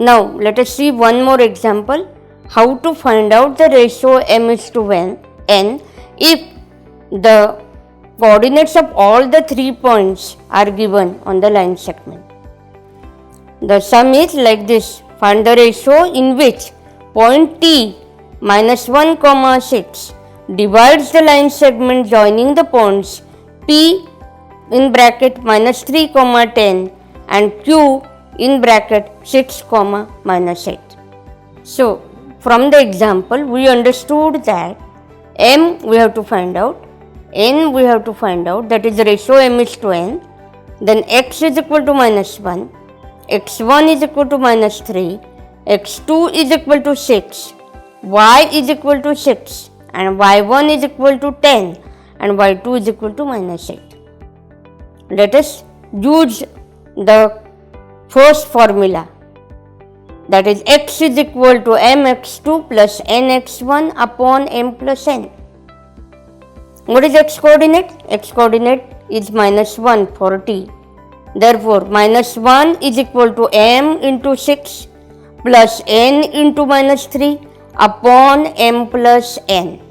Now let us see one more example, how to find out the ratio m is to n if the coordinates of all the 3 points are given on the line segment. The sum is like this. Find the ratio in which point T minus 1 comma 6 divides the line segment joining the points P in bracket minus 3 comma 10 and Q in bracket 6 comma minus 8. So from the example we understood that m we have to find out, n we have to find out, that is the ratio m is to n, then x is equal to minus 1, x1 is equal to minus 3, x2 is equal to 6, y is equal to 6 and y1 is equal to 10 and y2 is equal to minus 8. Let us use the first formula, that is x is equal to mx2 plus nx1 upon m plus n. What is x coordinate? X coordinate is minus 1 for t. Therefore, minus 1 is equal to m into 6 plus n into minus 3 upon m plus n.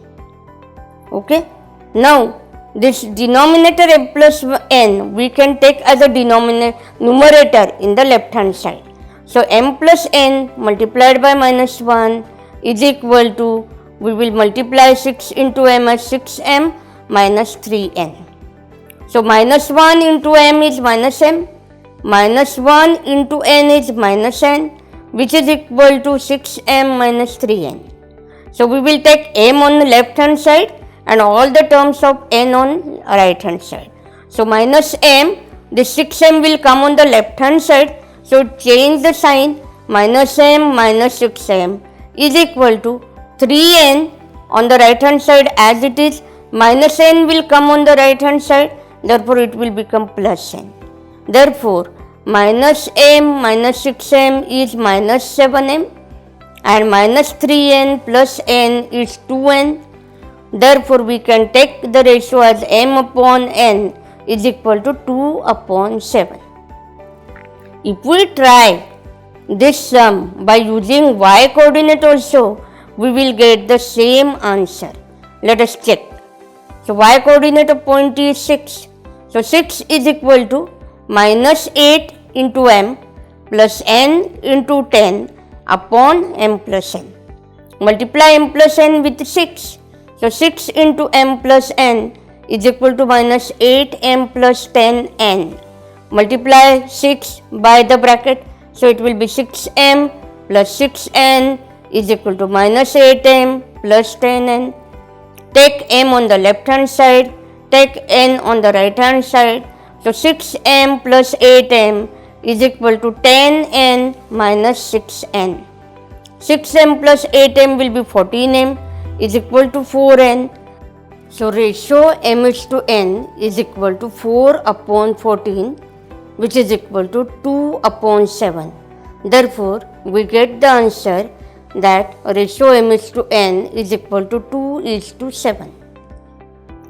Okay. Now, this denominator m plus n we can take as a numerator in the left hand side. So, m plus n multiplied by minus 1 is equal to, we will multiply 6 into m as 6m minus 3n. So, minus 1 into m is minus m, minus 1 into n is minus n, which is equal to 6m minus 3n. So, we will take m on the left hand side and all the terms of n on right hand side. So, minus m, this 6m will come on the left hand side. So, change the sign, minus m minus 6m is equal to 3n on the right hand side as it is, minus n will come on the right hand side, therefore it will become plus n. Therefore, minus m minus 6m is minus 7m and minus 3n plus n is 2n. Therefore, we can take the ratio as m upon n is equal to 2 upon 7. If we try this sum by using y coordinate also, we will get the same answer. Let us check. So, y coordinate of point T is 6. So, 6 is equal to minus 8 into m plus n into 10 upon m plus n. Multiply m plus n with 6. So, 6 into m plus n is equal to minus 8m plus 10n. Multiply 6 by the bracket. So, it will be 6m plus 6n is equal to minus 8m plus 10n. Take m on the left hand side, take n on the right hand side. So, 6m plus 8m is equal to 10n minus 6n. 6m plus 8m will be 14m is equal to 4n. So, ratio m is to n is equal to 4 upon 14, which is equal to 2 upon 7. Therefore, we get the answer that ratio m is to n is equal to 2 is to 7.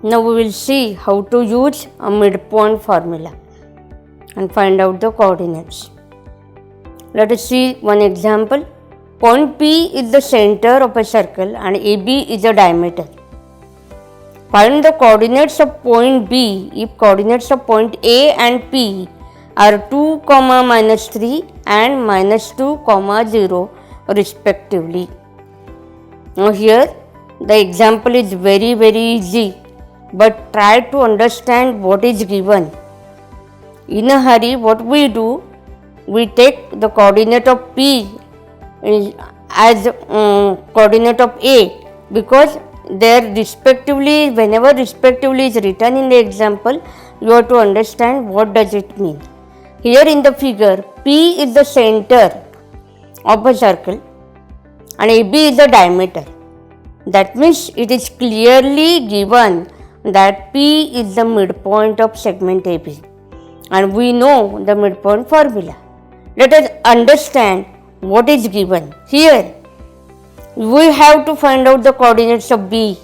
Now, we will see how to use a midpoint formula and find out the coordinates. Let us see one example. Point P is the center of a circle and AB is the diameter. Find the coordinates of point B if coordinates of point A and P are 2, minus 3 and minus 2, 0 respectively. Now, here the example is very easy, but try to understand what is given. In a hurry, what we do, we take the coordinate of P as coordinate of A, because there respectively, whenever respectively is written in the example, you have to understand what does it mean. Here in the figure, P is the center of a circle and AB is the diameter. That means it is clearly given that P is the midpoint of segment AB and we know the midpoint formula. Let us understand what is given. Here, we have to find out the coordinates of B.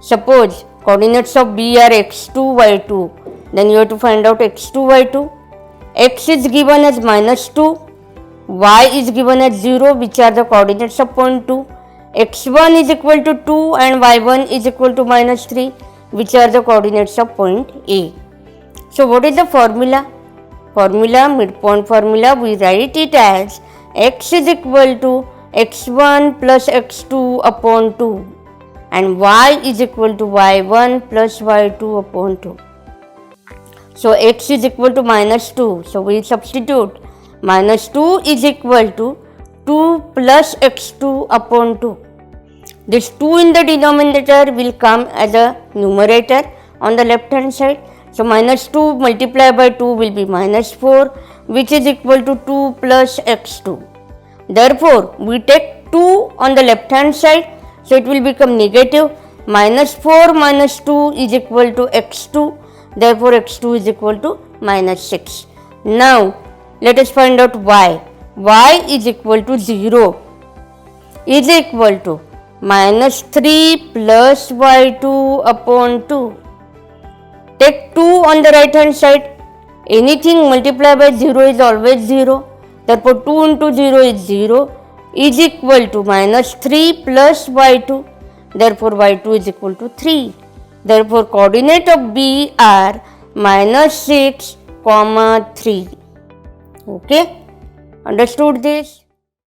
Suppose coordinates of B are x2, y2, then you have to find out x2, y2. X is given as minus 2, y is given as 0, which are the coordinates of point 2. x1 is equal to 2 and y1 is equal to minus 3, which are the coordinates of point A. So what is the formula? Midpoint formula, we write it as x is equal to x1 plus x2 upon 2 and y is equal to y1 plus y2 upon 2. So x is equal to minus 2. So we substitute minus 2 is equal to 2 plus x2 upon 2. This 2 in the denominator will come as a numerator on the left hand side. So minus 2 multiplied by 2 will be minus 4, which is equal to 2 plus x2. Therefore, we take 2 on the left hand side, so it will become negative. Minus 4 minus 2 is equal to x2. Therefore, x2 is equal to minus 6. Now, let us find out y. Y is equal to 0 is equal to minus 3 plus y2 upon 2. Take 2 on the right hand side. Anything multiplied by 0 is always 0. Therefore, 2 into 0 is 0 is equal to minus 3 plus y2. Therefore, y2 is equal to 3. Therefore, coordinate of B are minus 6, 3. Okay? Understood this?